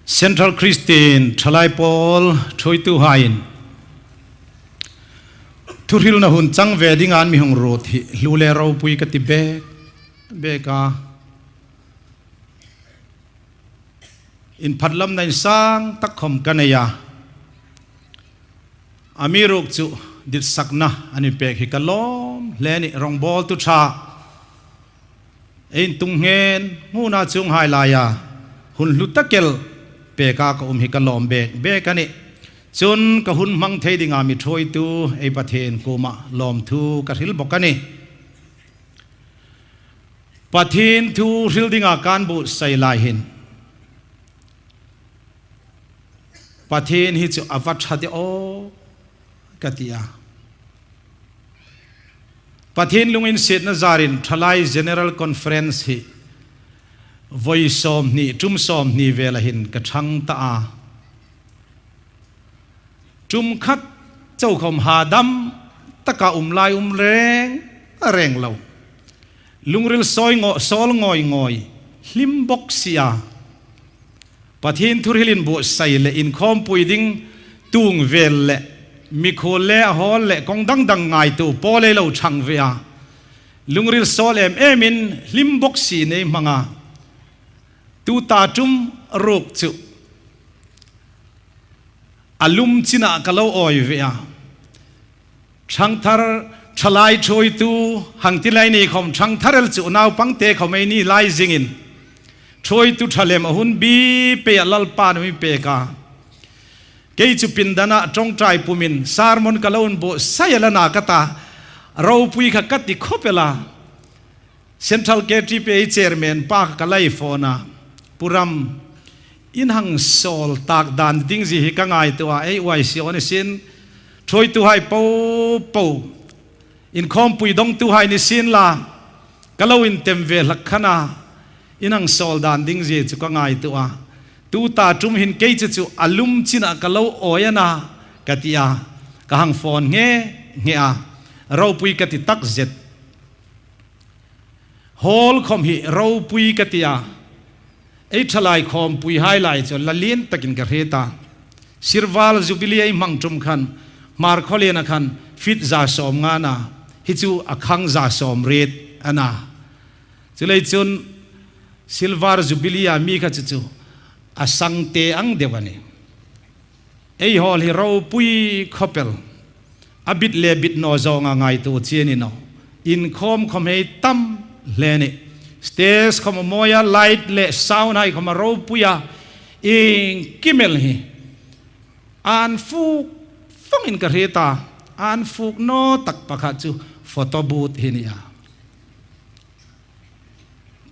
Central Christian Chalai Paul Choi Tu Hain Turhil na hun chang wedding an mi hong rot hi lule rau pui ka ti be ka in phatlam nai sang tak khom kanaya amiruk chu dit sakna ani pek hi kalom leni rong bol tu tha ein tung hen nguna chung hai la ya hun lutakel peka ka hi kalom be kani chun ka hun mang thei dinga mi thoi tu ei pathen kuma lom thu ka hil bokani pathin thu hil dinga kan bu sai lai hin pathin hi chu avat hati o katia pathin lungin set na zarin thalai general conference hi voi som ni tum som ni vela hin ka thang ta a tum khat chau khom ha dam taka lai reng lo lungril soi ngo sol ngoi hlim bok sia pathin thurhilin bo sai le in khom puiding tung vel le mi khol le hol le kong dang ngai tu pole lo thang ve a lungril sol emin hlim bok si nei manga tu ta tum rok chu alum china kalau oi ve a thang thar thalai choi tu hangti lai ni khom thang tharel chu naw pangte khomei ni lai jingin choi tu thalem hun bi pe lal pan mi pe ka ke chu pindana tong trai pumin sarmon kalon bo sayala na kata ro pui kha kati khopela central KTP chairman pa kalai phona puram in hang sol tak dan ding ji hi ka ngai to ai wai si on sin choi tu hai po in khom pui dong tu hai ni sin la kalau in tem ve lakhana inang sol dan ding ji chu ka ngai to a tu ta tum hin ke chu alum china kalau oyana katia ka hang phone nge a ro pui kati tak zet hol khom hi ro pui katia ei thalai khom pui hai lai cho lalien takin ka heta sirwal jubilee ei mangtum khan mar kholena khan fit za som nga na hi chu akhang za som ret ana chulei chun silver jubilee mi kha chu asang te ang dewani ei hol hi ro pui khopel abit le bit no zonga ngai tu chieni no in khom hei tam leni stage khom moya light le sound hai khom ro puya in kimel hi an fu phong in ka reta an fu no tak pakha chu photo booth hi nia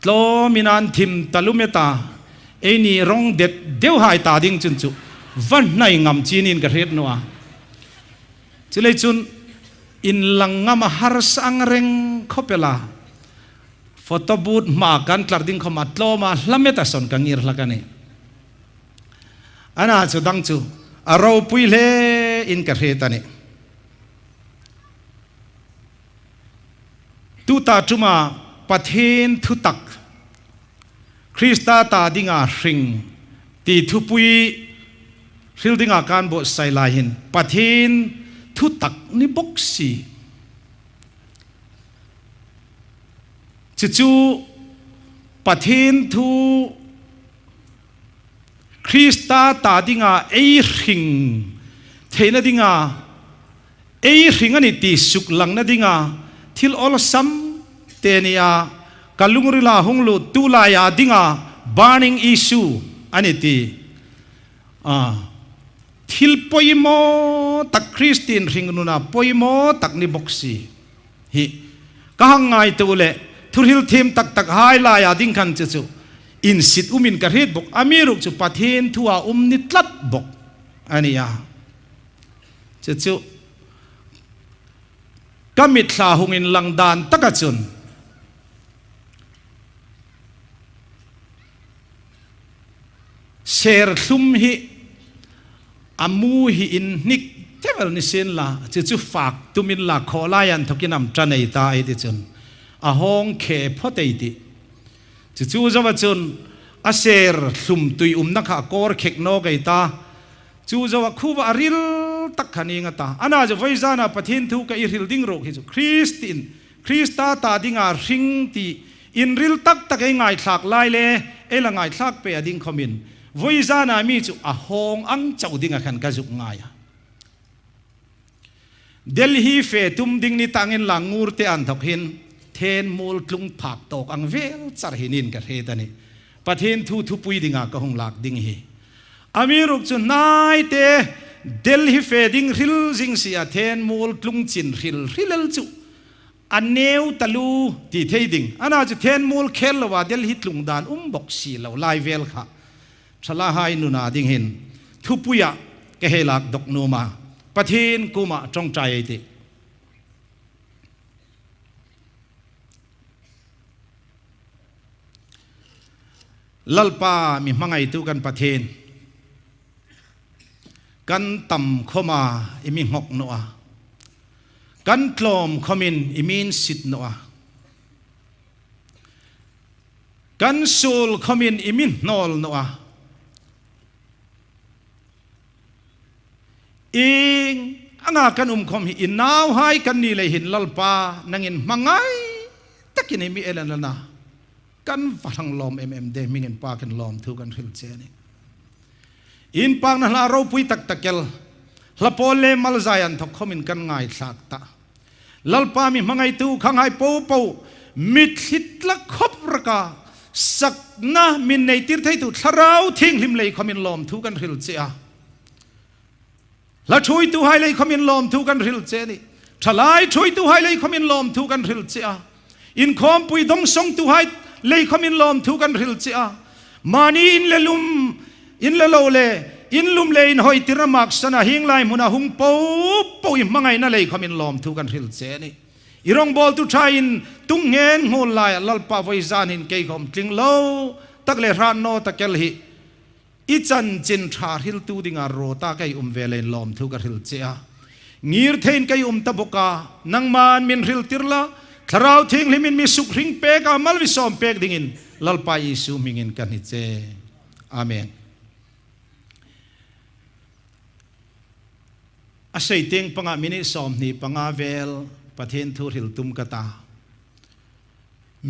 tlo minan thim talumeta eni rong det deu hai ta ding chun chu van nai ngam chinin ka ret noa chulei chun in langam har sang reng khopela photo booth ma kan tlarding khoma tloma hlameta son kangir lakani ana chu dang chu aro pui le in ka retani tu ta chuma pathen thu tak Krista ta dinga hring ti thu pui hil dinga kan bo sai la hin pathen thu tak ni boxi chu pathin thu Krista ta dinga ei hring theina dinga ei hring ani ti suk lang na dinga thil ol sam tenia kalungrila honglu tula ya dinga burning issue ani ti thil poimo tak Christian hring nuna poimo tak ni boxi hi kahangai tule thurhil them tak hai la ya ding khan chu in sit umin ka ret bok amiruk chu pathen thua ni tlat bok ania chu kamit thla hungin langdan takachun share thum hi amu hi in nik tevel ni sen la chu fak tumin la kholayan thokinam tranei ta ai ti chun a hong khe photei ti chu zawa chun อาเซอร์สุ่มตุยนักขากอร์เขกโนกไอตาจูจะว่าคู่ว่าริลตักขันีงตาอันนั้นจะไว้จานาปะเทนทุกไอริลดิ้งโรกฮิจูคริสตาตาดิ้งอาริงตีอินริลตักไอง่ายสักไล่เล่เอละง่ายสักเปียดิ้งคอมินไว้จานามีจูอาฮงอังเจ้าดิ้งขันกระจุกง่ายเดลฮีเฟตุมดิ้งนิตังอินหลังงูร์เตอันทกหินเทนมูลกลุงผักตกอังเวลจารหินินกันเฮตันีปะเทนทุปุยดิ้งก็หงหลักดิ้งฮีอามีรุกจุนนายเตเดลฮีเฟดิ้งริลจิงเสียเทนมูลกลุงจินริลจุอันเนวตะลูตีเทดิ้งอันนั้นจะเทนมูลเคลว่าเดลฮีตลุงดานบอกสีเหลาไลเวลค่ะชลาหายนุนาดิ้งหินทุปุยะเกเฮลักดกนูมาปะเทนกูมาจงใจไอติลัลปามีมังไอตุกันปะเทนกันต่ำเข้ามาอิมิงหกนัวกันกลมขมินอิมินสิทนัวกันสูลขมินอิมินนอลนัวอิงอ่างกันคมอินนาวให้กันนี่เลยหินลัลปานังอินมังไงตะกินมีเอลันนะกันฟังลมเดมิงอินปากันลมทุกันฟิลเจนี่อินปังนั่นเราปุยตักตะเกลละโพเลมัลใจอันทกขมินกันง่ายสักตาลัลปามีมังไงตูขังไงปูมิดหิตละคบระกาสักนะมินในติรไทตุทราวทิ้งลิมเลยขมินลมทุกันฟิลเจละช่วยตูให้เลยขมินลมทุกันฟิลเจนี่ทลายช่วยตูให้เลยขมินลมทุกันฟิลเจอินคอมปุยดงสงตูให้เลยขมินลมทุกันฟิลเจมานีอินเลลุมอินเลโลเลอินลุมเลอินหอยติระมักสนะหิงไลมุนาหุงปูอิมังไงนั่นเลยขมินลมทุกันฟิลเจนี่อีรองบอลตุชาอินตุงเงินงอลายลัลปาไวซานินเกยคอมจิงโลตักเลรานโนตักเกลฮีอิจันจินทาฮิลตูดิงาโรตาเกยเวเลนลมทุกันฟิลเจงีร์เทนเกยตะบกานังมานมินฮิลติรลาคราวทิ้งลิมินมีสุขริงเปกามัลวิสอมเปกดิ่งินลัลปายิสูมิงินกันฮิเจอาเมนอาศัยเตียงปังอามินิสอมนี่ปังอาเวลประเทศทูริลตุมกตา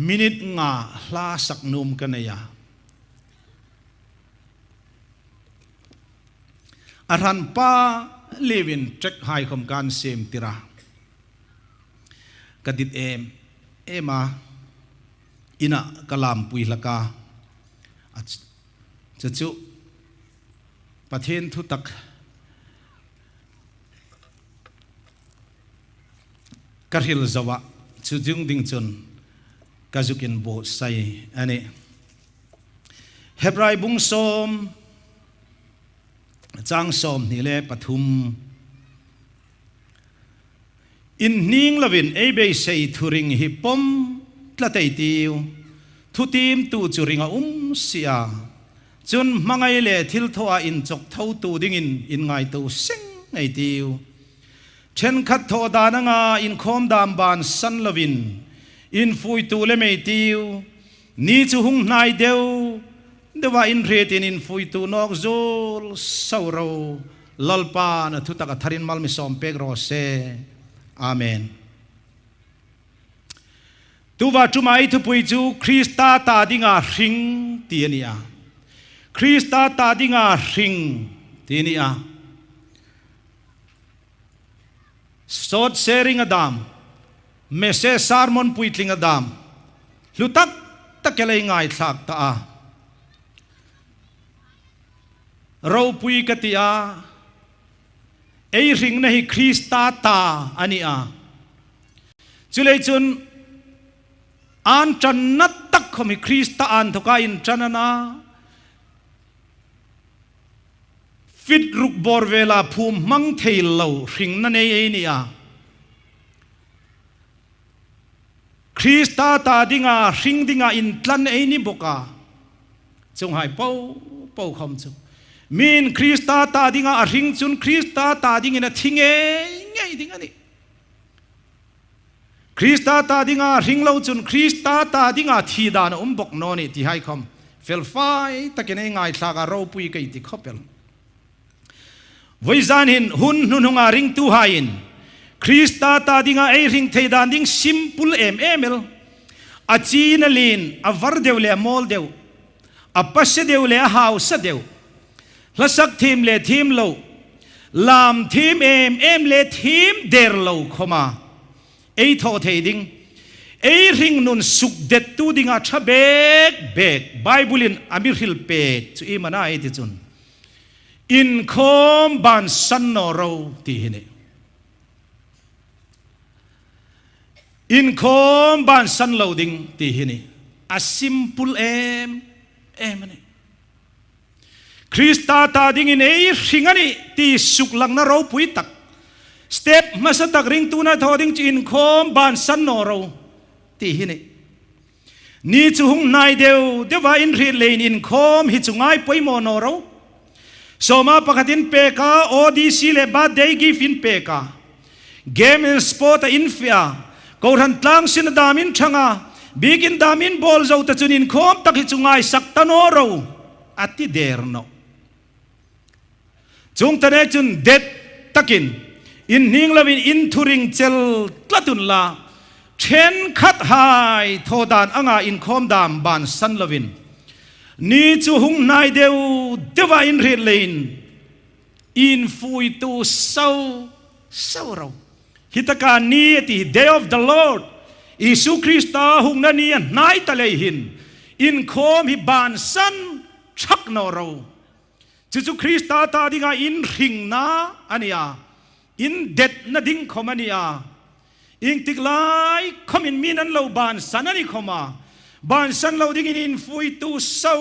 มินิงาลาสักนุมกันเนียอารันป้าเลวินเจ็คไฮคอมการเซมติรากดิดเอมาอินะกลามปุยลกาจะจุประเทศทุตักกริลจาวะชุดยุงดิ่งจนกาจุกินโบไซอันนี้เฮบรายบุงสมจางสมนี่แหละปฐุมอินนิงลวินเอเบย์เซทุริงฮิปมตละเตยติวทุทีมตูจุริงเสียจนมังไงเล่ทิลทัวอินจกเท่าตูดิ่งอินไงตูสิงไงติวเช่นขัดโทดานงาอินคอมดามบานสันลวินอินฟุยตูเลเมติวนี่จูหงนายเดียวเดว่าอินเรตินอินฟุยตูนอกโจลสาวเราลัลปานทุตักทารินมัลมิสอมเปกโรเซอาเมนตัวว่าจุมาอิทุปุยจูคริสตาตาดิงาริงตีนียคริสตาตาดิงาริงตีนียสดเซริงอดามเมเซซาร์มอนปุยลิงอดามลุตักตะเกลัยง่ายสักตาเราปุยกติอาเอริงนี่คริสตาตาอันนี้จุเลยจุนอันจันนัตตักขมิคริสตาอันทุกอินจันนาฟิดรุกบอร์เวลาภูมิมังเทลเลาริงนั่นเองนี่คริสตาตาดิงาริงดิงาอินตันเอนี่บกาจงให้เป้าคำจงมินคริสตาตาดิงาริงจุนคริสตาตาดิงาทิ้งไงดิงานี่คริสตาตาดิงาริงเลาจุนคริสตาตาดิงาทีดานบกโนนี่ที่ให้คำ เฟลไฟตะกินไอ้ง่ายสากเราปุยกันติขบเปลวิจารณ์หินหุ่นนุ่งอาริงตูหายินคริสตาตาดิงาไอริงเทดานดิงซิมพุลเอมลอาจีนลินอาวร์เดวเลมอลเดวอาปัสเดวเลฮาวสเดวละสักทีมเลทีมโลลามทีมเอ็มเลทีมเดร์โลขมาไอทอเทดิงไอริงนุนสุกเด็ดตูดิงาชะเบกไบเบิลินอามิริลเปกจุอีมานาไอติจุนอินคอมบันสันโนโรตีหินอินคอมบันสันโลดิงตีหินa simple emนี่คริสตาตาดิงอินเอริงอันนี้ตีสุกลังนาเราปุยตักสเต็ปมาสตักริงตูนาทอดิงอินคอมบันสันโนโรตีหินนี่จูหงนายเดียวว่าอินรีเลนอินคอมฮิจุงไงปุยโมโนโรสมาปกตินเปกาโอดีซีเลบาเดย์กิฟินเปกาเกมอินสปอร์ตอินฟิอากูรันตลังสินดามินช่างาบิกินดามินบอลเจ้าตะจุนินคอมตักฮิจุงไงสักตันโอโรอัติเดร์โนจงตะเนจุนเด็ดตักินอินนิงลาวินอินทูริงเจลตละตุนลาเชนขัดหายโทดานอ่างอินคอมดามบานสันลาวินนี่จูหงนายเดียวเดว่าอินเรเลนอินฟุยตูเศร้าเราฮิตการนี้ที่ Day of the Lord อิสุคริสต์หงนันนี่นายตะเลยหินอินคอมฮิบานสันชักนอเราจูคริสต์ตาดิงาอินริงนาอันนี้อินเด็ดนาดิงคอมันนี่อิงติกไลคอมินมีนันเราบานสันนี่คอมาบานสันเราดิ้งอินฟุยตูเศร้า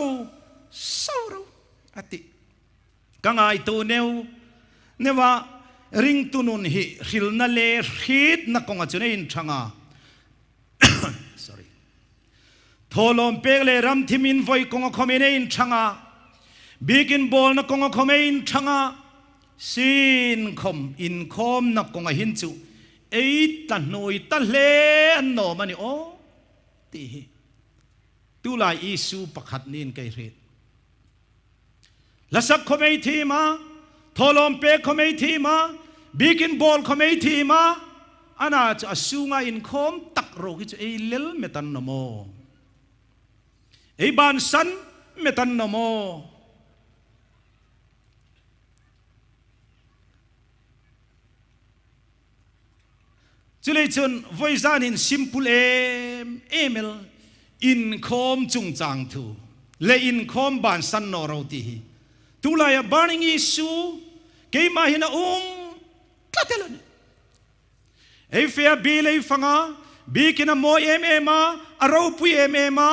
เราอติกังไอตูเนวเนว่าริงตุนุนฮิริลนาเลรีดนักกงอาจุนอินช่างา sorry ทอลมเปกเลรัมทิมินไฟกงอาคอมอินช่างาบิกินบอลนักกงอาคอมอินช่างาสินคอมอินคอมนักกงอาหินจูเอตันโนยตันเลนโนมันนี่โอตีตุลาอิสูประคัดนินไกเรดละสักคอมเอทีมาทอลมเปกคอมเอทีมาบิกินบอลคอมเอทีมาอันน่าจะสูงอินคอมตักโรกิจเอเลลเมตันโนโมเอบานสันเมตันโนโมจุเลยจนไว้จานินซิมพุลเอมลอินคอมจุงจางทูเลอินคอมบานสันโนโรตีตุลายบานิงยิสูเกยมาหินากลัดเดลนเอฟเฟียบีเลยฟังบีกินาโมมาอาราวปุยมา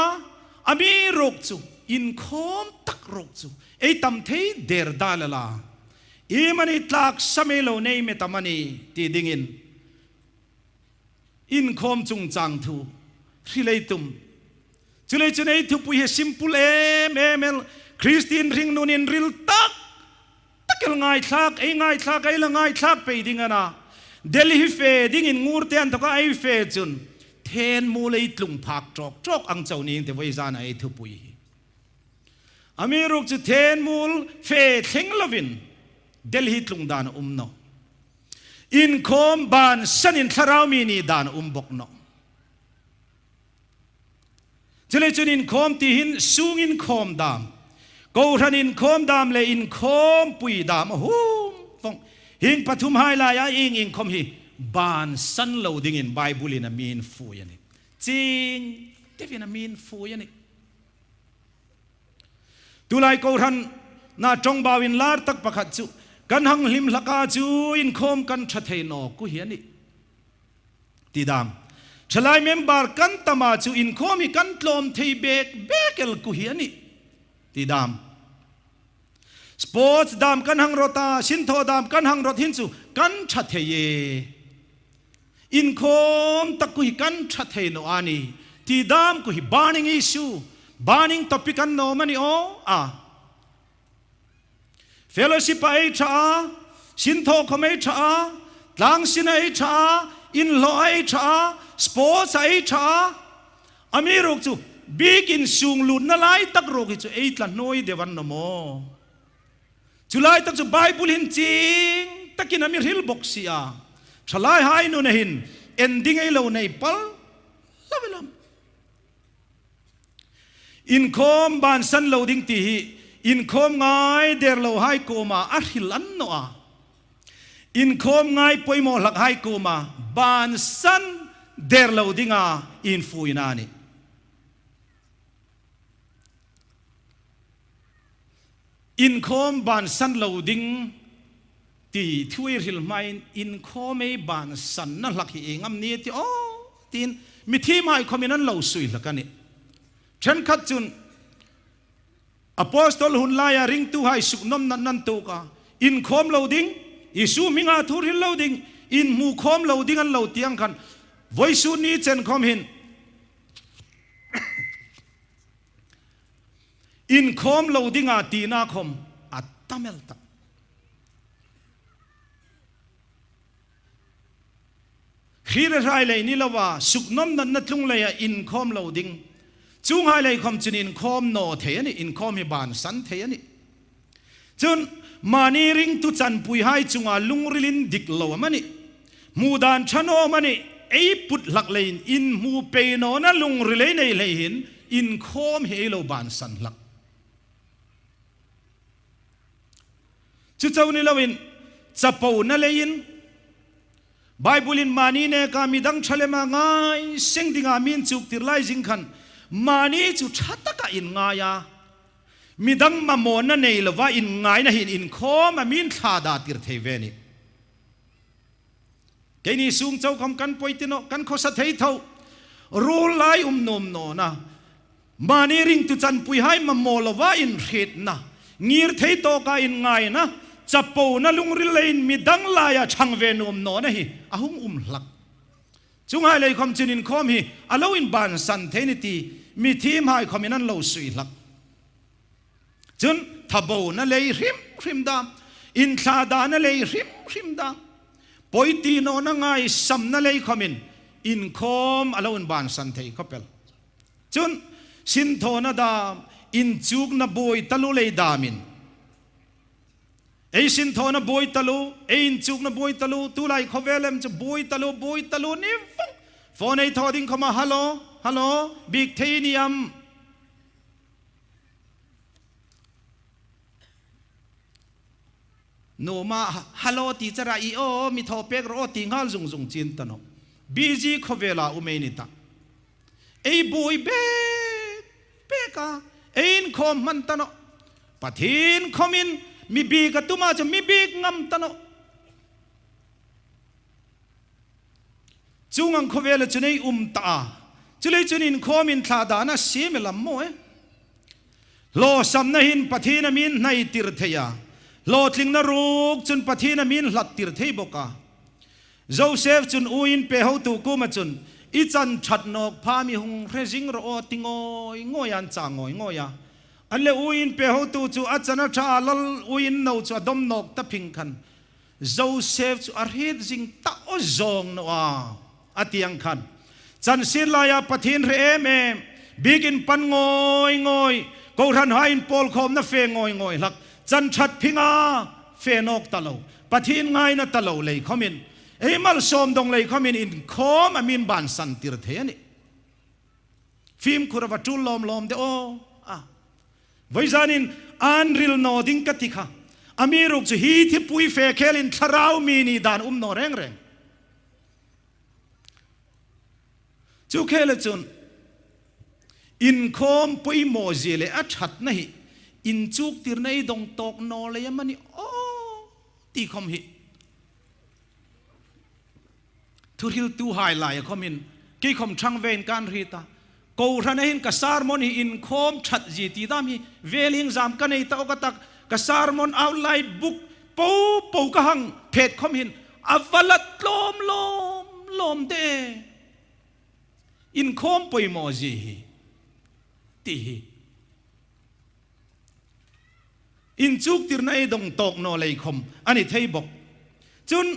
อามีโรกจูอินคอมตักโรกจูเอตัมเทเดร์ดาลลาอีมันอิตลักสมัยโลเนยเมตามันนีตีดิงินอินคอมจุงจางทูริเลตุมจุเลจุนเอทุปุยซิมพุลเอลคริสเตียนริงนุนินริลตักเกลง่ายทักไอ้ง่ายทักไอ้ละง่ายทักไปดิ้งนะเดลิฮิเฟดิ้งอินงูเตียนตะก็ไอ้เฟจุนเทนมูเลยตลุงพักจอกอังเจ้านี้แต่ไว้จานไอ้ทุปุยอเมรุกจะเทนมูลเฟเทงลวินเดลิฮิตลุงดานโนอินคอมบานสันินทาราวมีนีดานบกโนจะเลยจุนอินคอมที่หินสูงอินคอมดามกูรันอินคอมดามเลยอินคอมปุยดามฮูมฟงหินปฐุมไฮลายาอินคอมฮีบานสันโลดิ้งอินไบเบิลินามีนฟูยันนี่จริงเทวินามีนฟูยันนี่ตุลายกูรันน่าจงบาวินลาร์ตักประคัดจูกันหังหิมลักาจูอินคอมกันชัดเทนอกุเฮียนี่ตีดามฉลายเมมบาร์กันตมาจูอินคอมกันตลอมเทเบกเอลกุเฮียนี่ตีดามสปอร์ตดามกันหังรถาสินโทดามกันหังรถหินจูกันชัดเทเยอินคอมตะกุยกันชัดเทโนอานีตีดามกุยบานิงอิชูบานิงตปิกันโนมันนี่โอเฟลชิปไอชาสินโทคมไอชาหลังสินไอชาอินโลไอชาสปอร์ตไอชาอเมรุกจู bikin sung lun na lai tak ro ki chu ei tlan noi dewan no mo chulai tak chu bible hin ching takin amir hil boxia thalai hai no na hin ending ei lo nei pal labelam in khom ban san lo ding ti hi in khom ngai der lo hai ko ma a hilan no a in khom ngai poimo lak hai ko ma ban san der lo dinga in fuina ni in khom ban san lo ding ti thui ril mai in khom ei ban san na lak hi engam ni ti o tin mi thi mai khominan lo sui lakani chen khat chun apostol hun laya ring tu hai suknom nan nan tu ka in khom lo ding isu minga thur hil lo ding in mu khom lo ding an lo tiang khan voi su ni chen khom hin in khom lo ding a ti na khom atamel ta khire rai le ni lawa suknom nan na tlung le ya in khom lo ding chung hai le khom chin in khom no the ani in khom hi ban san the ani chun mani ring tu chan pui hai chunga lungrilin dik lo mani mudan chano mani ei put lak lein in mu pe no na lungrile nei le hin in khom he lo ban san lak chu chau ni lawin chapo na lein bible in mani ne ka midang chalema ngai sing dinga min chuk tir lai jing khan mani chu thataka in nga ya midang mamon na nei lova in ngai na hin in khom ma min tha da tir thei ve ni ke ni sung chau khom kan poitino kan kho sa thei thau rul lai nom no na mani ring tu chan pui hai mammo lova in khet na ngir thei to ka in ngai na chapo na lungri lein midang la ya chang ve nom no na hi ahum lak chungai lei khom chin in khom hi alo in ban san theniti mi thim hai khominan lo sui lak chun thabo na lei rim da in tha da na lei rim da poiti no na ngai sam na lei khomin in khom alo in ban san thei khopel chun sin tho na da in chuk na boy talu lei damin ei sin tho na boy talu ei in chuk na boy talu tu lai khovelem chu boy talu ni phone ei tho ding khoma hello big thenium no ma hello teacher ai o mi tho pek ro ti ngal zung chin ta no busy khovela umeni ta ei boy be ka ein khom man ta no pathin khomin mi bi ka tuma cha mi bi ngam ta no chungang khovela chunei ta chulei chunin khomin thla da na simelam mo lo sam na hin pathina min nai tir theya lo tling na ruk chun pathina min hlat tir thei boka Joseph chun uin pe ho tu ku ma chun i chan that nok pha mi hung rezing ro tingoi ngoyan cha ngoya alle uin pe ho tu chu achana tha lal uin no chu dom nok ta phing khan Joseph chu arhit jing ta o zong no atiang khan chan silaya pathin re me bigin pan ngoi ko ran hain pol khom na fe ngoi lak chan that phinga fe nok talo pathin ngai na talo lei khomin ei mal som dong lei khomin in khom amin ban san tir the ani phim khurawa tul lom de o voizanin anril no ding katikha amiruk chu hi thi pui fe khelin tharau mi ni dan no reng chu khela chun in khom pui mo zile a that na hi in chuk tir nei dong tok no le yamani o ti khom hi thuril tu hai lai khomin ki khom thang ven kan rita ko rana hin ka sarmon hi in khom that ji ti dam hi veling jam ka nei ta ka tak ka sarmon outline book po ka hang phet khom hin avalat lom de in khom poi mo ji hi ti hi in chuk tir na dong tok no lei khom ani thei bok chun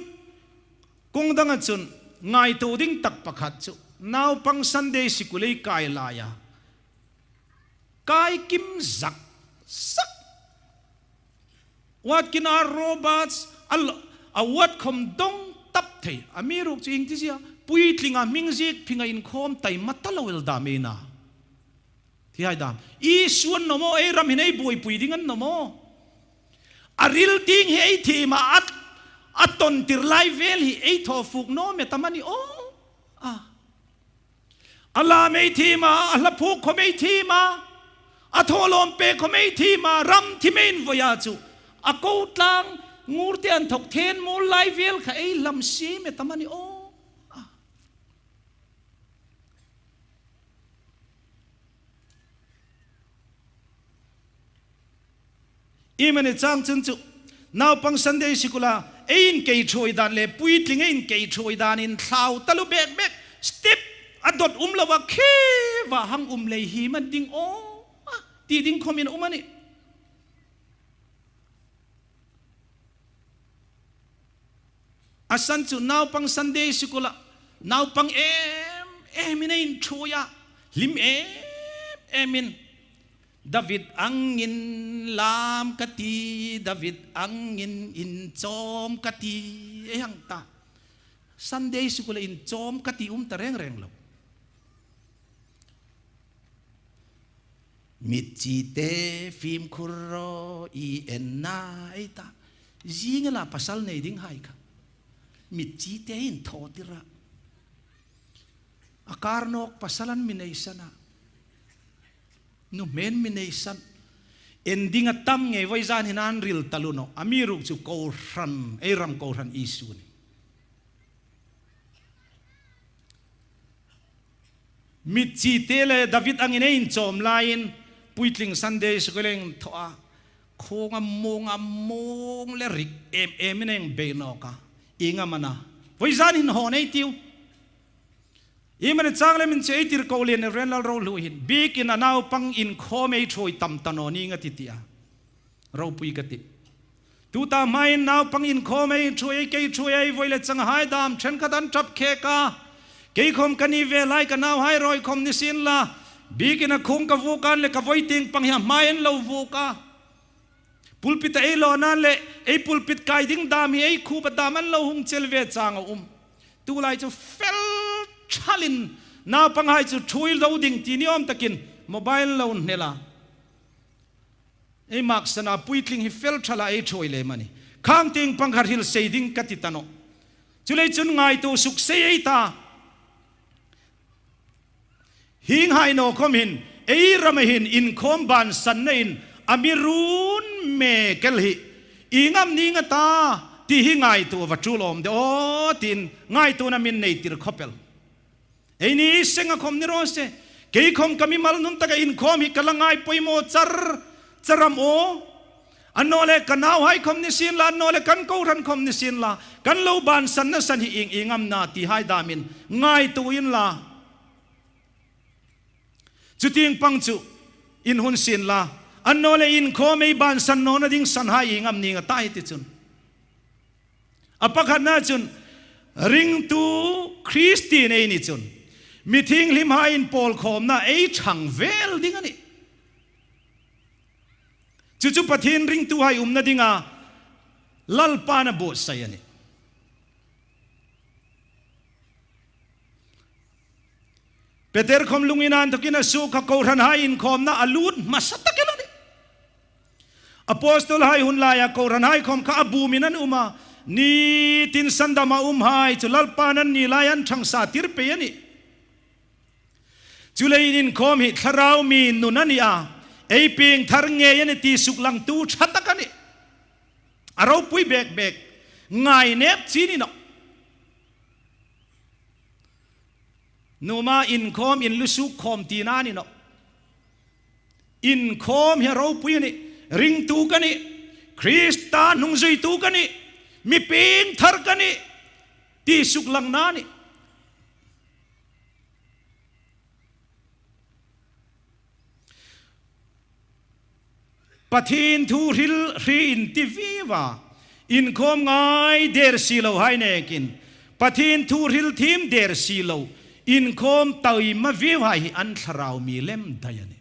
kung dang chun ngai to ding tak pakhat chu now pang Sunday sikulei kai la ya กายกิมจักสักวัดกินาโรบัสอัลวัดคมดงตับเทอเมรุกจริงที่เสียปุยทลิงามิงจิกพิงอินคอมไตมัตตะลาวลดามีนาที่ให้ดามอีส่วนนโมเอรำหินไอบุยปุยดิ้งนโมอาริลติงเฮทีมาอัตตนติรไลเวลฮีไอทอฟุกโนเมตามันนี่โออัลลาไม่ทีมาอัลลาพูกเขาไม่ทีมาอัทโลมเปเขาไม่ทีมารำที่ไม่อินวยาจูอากูตังงูเตียนถกเทนมูไลเวลค่ะไอลำซีเมตามันนี่โออีมันจะจังจุนจุน่าปังสันเดชิกุลาเอ็นเกยช่วยดานเลยปุยทิ้งเอ็นเกยช่วยดานินท้าวตะลุเบกสเต็ปอดดละว่าเคว่าหังเลยฮีมันดิ้งโอตีดิ้งคอมินมันนี่อาสันจุน่าปังสันเดชิกุลาน่าปังมินอินช่วยลิมมินดาวิดอังอินลามกตีดาวิดอังอินจอมกตีหังตาซันเดย์สุกุลอินจอมกตีตะแรงเรามิดจีเตฟิมคุโรอีเอ็นนาไอตาจิงลาภาษาในดิ้งไฮค่ะมิดจีเตอินทอติระอาการนกภาษาลันมินเอสันะนูเมนมินเอซันเอ็นดิ้งตั้มไงไว้จานหินันริลตะลุโนอามีรุกจุโกรันไอรัมโกรันอิสุนีมิดจีเตเลดาวิดอังอินเองจอมไลน์ปุยทลิงซันเดย์สกุเลงทว่าโคงมงเลริกมินเองเบนอกะอิงามันนะไว้จานหินหอนไอติวอีมันจังเลยมันเชื่อที่เขาเรียนเรียนแล้วเรารู้เห็นบิ๊กอินน่าปังอินโคไม่ช่วยตำตนนี่งติเตียเราปุยกติตูตาไม่น่าปังอินโคไม่ช่วยเกยช่วยไอ้ไว้เลยจังหายดามฉันก็ดันจับเคกาเกยคมกันนี่เวลัยกันน่าให้รอยคมนิสินละบิ๊กอินคงกับวูกันเลยกับไว้ติงปังยาไม่เราวูกาปุลปิดไอ้โลนั่นเลยไอ้ปุลปิดไก่ดิ้งดามไอ้คู่ปดามันเราหงเจลเวจางตูไลจะเฟลชัลินน่าปังให้จะช่วยเราดิ่งที่นิยมตะกินโมบายเราเนี่ยละไอ้มักษณะปุยทลิงฮิเฟลชลาไอ้ช่วยเลยมันนี่ข้างติงปังหัดฮิลเซดิ่งกัติตานจุเลยจุนไงตัวสุขเสียตาหิงไฮโนคอมหินไอ้รำหินอินคอมบันสันเนินอามิรุนเมเกลฮิอิงามนิงตาที่หิงไงตัววัจุลมเดโอตินไงตัวนั้นมินเนติร์คอเปลไอ้นี่เสียงคมนิโรเซเกี่ยคมกามิมัลนุนตะกอินคอมฮิกลังไงปอยโมจารมโออันโนเลกันเอาให้คมนิสินละอันโนเลกันกูรันคมนิสินละกันลูบานสันนสันฮิอิงามนาที่ให้ดามินไงตัวอินละจุดยิงปังจุอินหุนสินละอันโนเลอินคอมไม่บานสันโนนดิ้งสันให้อิงามนิงตายติจุนอภักขันนาจุนริงตูคริสตีนเอนิจุนมิทิ้งลิมหาอินโพลคอมน่าไอช่างเวลดิ้งอันนี้จู่ๆปะทินริงตัวให้น่าดิ้งลัลปานาโบสไซอันนี้เปเตอร์คอมลุงอินันทุกินาสุขเขารันหาอินคอมน่าอลูดมาสัตตะกันนี่อพอสตอลให้หุ่นลายเขารันหาคอมข้าอบูมินันมานี่ตินสันดามาให้จุลัลปานันนี่ลายันช่างสาติรเปียนี่จุเลยนินคอมฮิทาราวมีนุนันนี่ไอเพียงทารเงียนตีสุกลังตูชัดตะกันนี่เราปุยเบกไงเนบจีนี่เนาะนูมาอินคอมอินลุสุคอมตีนานี่เนาะอินคอมเฮเราปุยนี่ริงตูกันนี่คริสตานุงจุยตูกันนี่มีเพียงทารกันนี่ตีสุกลังนานี่ปะทินทูริลรีอินติวีวาอินคอมไงเดร์ซีโลให้เนกินปะทินทูริลทีมเดร์ซีโลอินคอมตายมาวิวให้อันทราวมีเล่มได้ยัน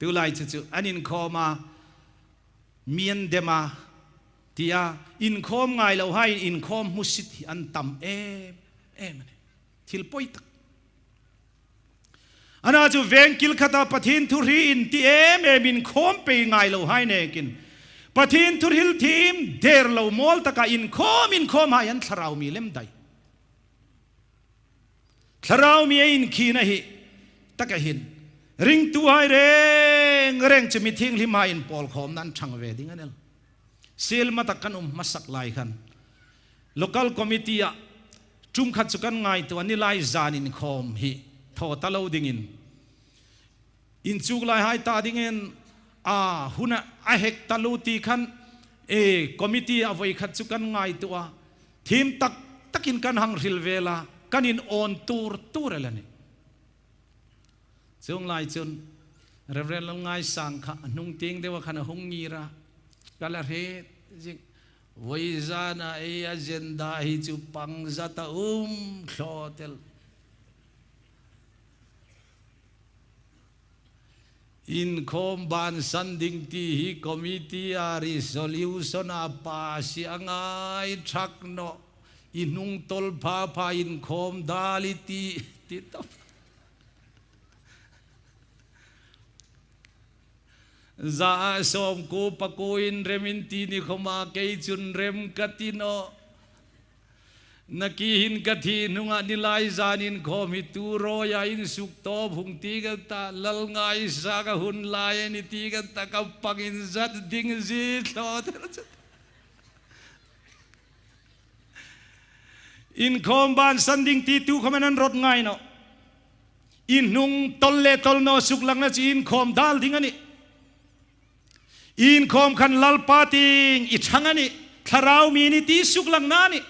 ตัวไล่จู่อันอินคอมาเมียนเดมาที่อินคอมไงเราให้อินคอมมุสิตอันต่ำมันทิลปอยตักอันนั้นจู่เวงกิลขัดปะทินทุรีอินที่อินคอมไปไงเราให้เนกินปะทินทุริลทีมเดร์เราโมลตะกอินคอมให้ยันสราวมีเล่มใดสราวมีอินขีนะฮิตะกหินริงตัวให้เร่งจะมีทิ้งลิมาอินปอลคอมนั้นช่างเวดิ้งอันนั้นเซลมาตะกันมาสักลายกัน local committee จุ่มขัดสุกันไงตัวนี้ไล่จานินคอมฮิทอตะเลาดิ้งอินจุกไล่ให้ตาดิ้งหุ่นเฮกตะลูตีขันcommittee เอาไว้ขัดสุกันไงตัวทีมตักอินกันหังริลเวลากันอินออนตูร์อะไรนี่จงไล่จนเรื่องลงไงสังขะนุ่งทิ้งเดี๋ยวขันหงงีระกัลเรจิวิจานะagenda hidup bangsa hotel income ban sanding ti committee resolution apa siangai thakno inung tol pa income daliti titap za som ko pakoin reminti ni khoma kei chun rem katino nakihin kathi nunga nilai zanin khomi tu ro ya in suk to phung ti ga ta lal ngai sa ga hun lai ni ti ga ta ka pangin zat ding ji tho in khom ban sanding ti tu khomenan rot ngai no in nung tolle tol no suk lang na chi in khom dal ding ani in khom khan lal pating I thangani tharau mi ni ti suk lang na ni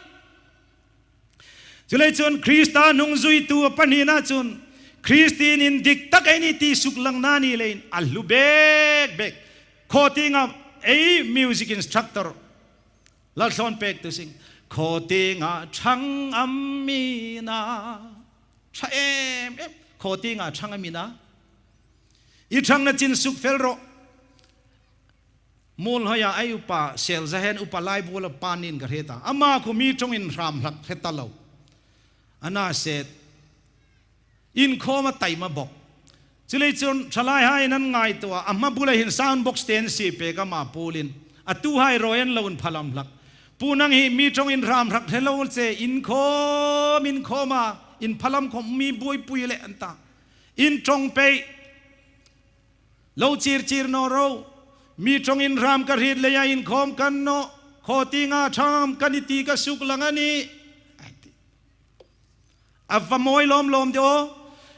chulai chun Krista nung zui tu pani na chun Christin in dik tak ai ni ti suk lang na ni lein allu bek khoting up a music instructor lal son pek to sing khoting a chang amina cha khoting a chang amina I chang na chin suk fel ro mul hoya ai upa sel zahen upa lai bola panin ka heta ama khu mi tong in ram hak heta lo ana set in khoma tai ma bok chulei chun thalai hai nan ngai to amma bula hin sound box ten si pe ka ma polin atu hai royan laun phalam lak punang hi mi tong in ram hak hello che in khoma in phalam khom mi boi pui le anta in tong pe lo chir no ro mi trong in ram ka rit le ya in khom kan no khoti nga tham kaniti ka suk langani avamoi lom de o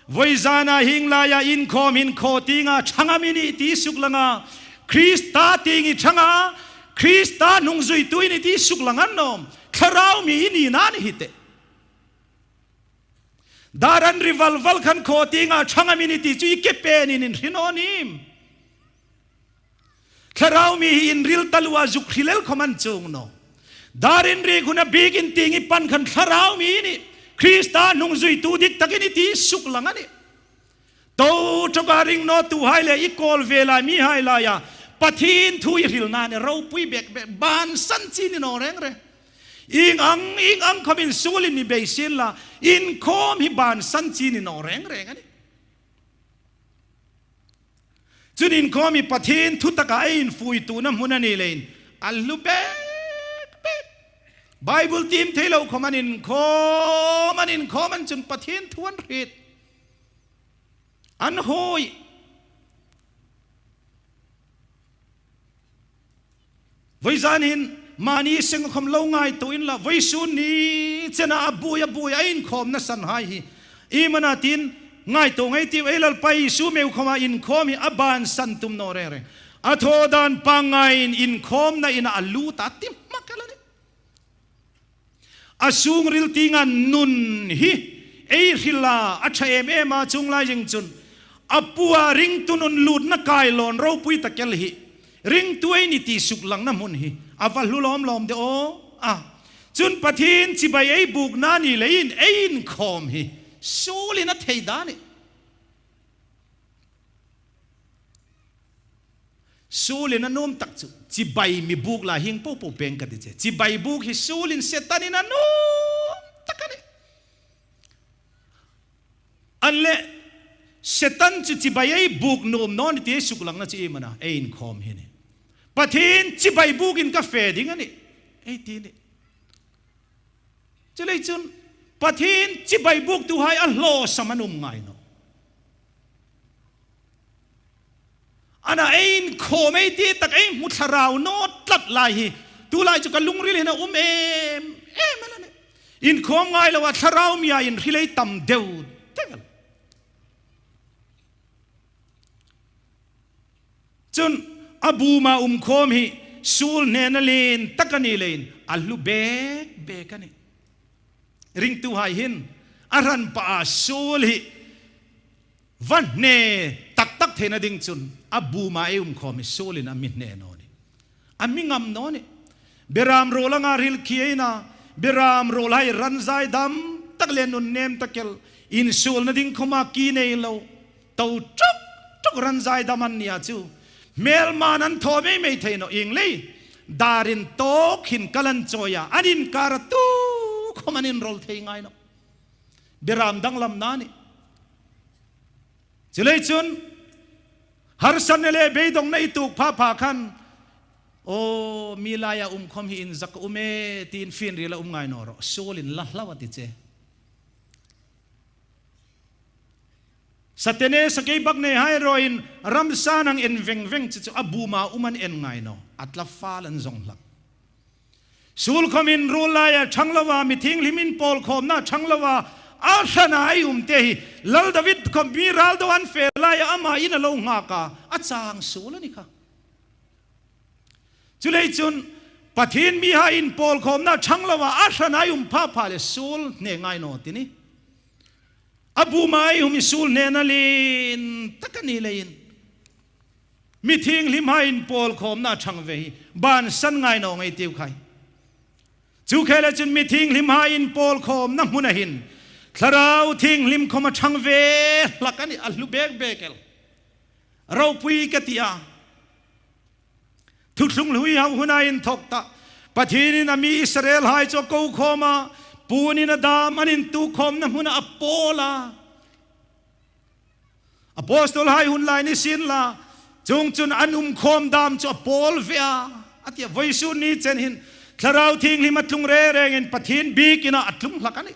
voizana hingla ya in khom in khoti nga changamini ti suk langa Krista ting I changa Krista nung zui tuini ti suk langan nom kharau mi ni nan hite daran rival khan khoti nga changamini ti chu ikepen in hinonim kharau mi in real talwa zukhilel khoman chung no darin ri guna big in tingi pan khan kharau mi ni Krista nung zui tu dik takini ti suk langani to chogaring no tu haile I kol vela mi haila ya pathin thui ril na ne ro pui bek ban san chi ni no reng re ing ang khamin sul ni beisil la in khom hi ban san chi ni no reng ani chunin khomi pathin thutaka in fui tu na munani lein allu bek Bible team thelo khoman chun pathin thuan rit an hoi voizanin mani sing khom lo ngai tu in la voisun ni chena abuya in khom na san hai hi imana tin ngai to ngai ti elal pai su meu khoma in khom hi aban san tum no re athodan pangai in khom na in alu ta tim makala ni asung ril tinga nun hi ei hila acha ma chung lai jing chun apua ring tunun lut na kai lon ro pui ta kel hi ring tuai ni ti suk lang na mun hi aval lom de o chun pathin chi bai ei buk na ni lein ein khom hi suli na theidani sulin anum tak chu chi bai mi buk la hing po po peng ka ti che chi bai buk hi sulin setanin anum takani anle setan chu chi bai ai buk nom non ti suklang na chi mana ein khom hi ni pathin chi bai buk in ka fe ding ani ei ti ni chulei chun pathin chi bai buk tu hai a hlo samanum ngai no ana ein khomei ti tak ei mutharau no tlat lai hi tu lai chu ka lungril hena em ala in khom ngai lawa tharau mia in rilei tam deu tegal chun abu ma khom hi sul nenalin takani lein allu bek ani ring tu hai hin aran pa sul hi van ne tak thena ding chun abu ma khom hi sulin amit ne no ni ami ngam no ni beram rola nga ril khiena beram rolai ran zai dam taklen nun nem takel in sul na ding khoma ki nei lo to tok ran zai daman nia chu mel manan thome mei theino inglei darin to khin kalan choya anin karatu khomanin rol thei ngai no beram danglam nani chulei chun har sanele beidong nei tuk pha khan o milaya khom hi in zak ume tin fin rila ngai no ro solin lahlawati che satene sakei bakne hai roin ramsan ang en veng chu abuma uman en ngai no atla falan zong lak sul khomin rulaya changlawa mithing limin pol khom na changlawa ashana ayum te lal david khom bi ral do an felaya ama ina lo nga ka achang sulani kha chulei chun pathin mi ha in pol khom na changlawa ashana ayum pha le sul ne ngai no tini abu mai hum sul nenalin takani lein mithing limain pol khom na changve ban san ngai no ngai tiu khai chu khela chun mithing limain pol khom na munahin tharau thing lim khoma changve lakani allu bekel rau pui katia thuklung lui ha hunain thokta pathin ami israel hai cho ko khoma punina dam anin tu khom na huna apola apostol hai hun lai ni sin la chung chun anum khom dam cho apol via atia voisu ni chen hin tharau thing li matlung re in pathin bik ina atlung lakani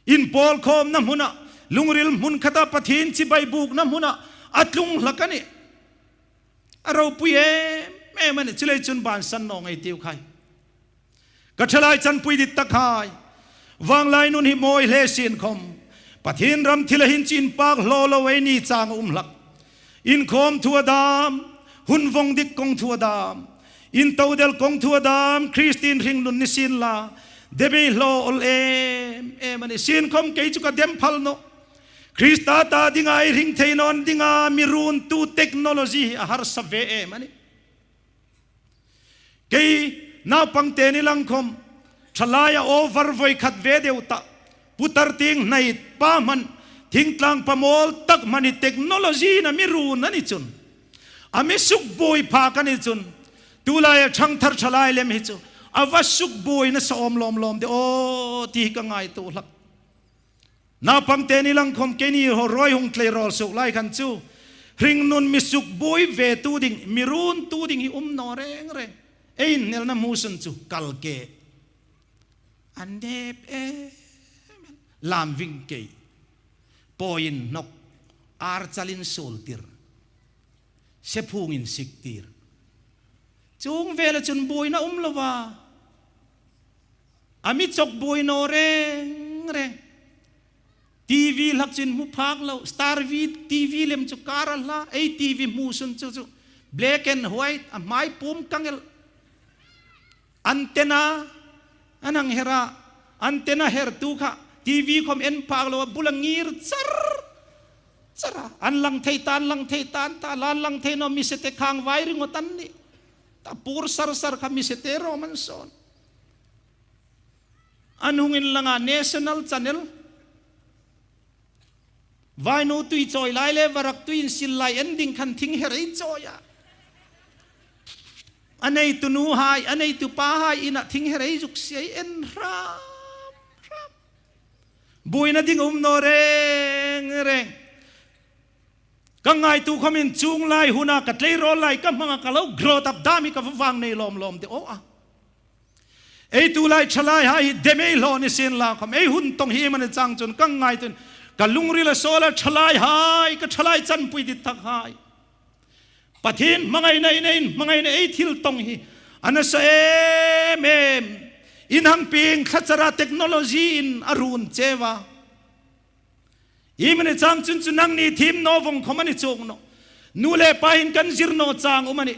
in pol khom na huna lungril mun khata pathin chi bai buk na huna atlung lakani aro puye me man chilei chun ban san no ngai tiu khai kachalai chan pui dit takai wang lai nun hi moi le sin khom pathin ram thilahin chin pak lo lo we ni chang lak in khom thuadam hun vong dik kong thuadam in todel kong thuadam christian ring nun ni sin la debi lo ol em ani sin khom ke chu ka dem phal no krista ta dingai ring theinon dinga mirun tu technology har save em ani ke na pangte ni lang khom thalaya over voi khat ve deuta putar ting nai pa man thing tlang pamol tak mani technology na mirun ani chun ami suk boy pha kan ni chun tulaya chang thar thalai lem hi chu awa suk boy na som lom de o ti ka ngai tu lak na pangte ni lang khom ke ni ho roi hung tle rol su lai kan chu ring nun mi suk boy ve tu ding mirun tu ding hi no reng ein nel na musun chu kalke anep lam vingke poin nok ar chalin soltir sepungin siktir chung vela chun boy na lawa ami chok boy no reng TV lak chin mu phak lo star v TV lem chu karala ei TV musun chu black and white a mai pum kangel antena anang hera antena her tu kha TV khom en paglo bulangir chara an lang thei tan ta lan lang thei no mi sete khang vai ring otan ni ta pur sar kha mi sete roman son anungin langa national channel vai no tui choi lai le warak tuin sil lai ending khan thing herei choya อันไหนตุนูหายอันไหนตุป้าหายอินะทิ้งให้ไรจุกเสียเอ็นรับบุยนะดิ้งโนเร่งก็ไงตูเขามินจุงไลหุนากัดเลยรอไลก็มังกะเลาโกรธตับดามิกับฟังในลมเดโออะไอตูไลชลายหายเดไม่ลอนิสินลาคำไอหุ่นตรงฮีมันจังจนก็ไงตุนกัลุงริลโซลชลายหายก็ชลายจันปุยดิทักหายปะทินมังไงในไอทิลตรงฮีอันนั้นเมอินหังปิงขัดระเทคโนโลยีอินอรุณเจวาอีมันจังจุนนังนี่ทีมโนวงเขามันจงโนนูเลไปหินกันจิรโนจังอุมัน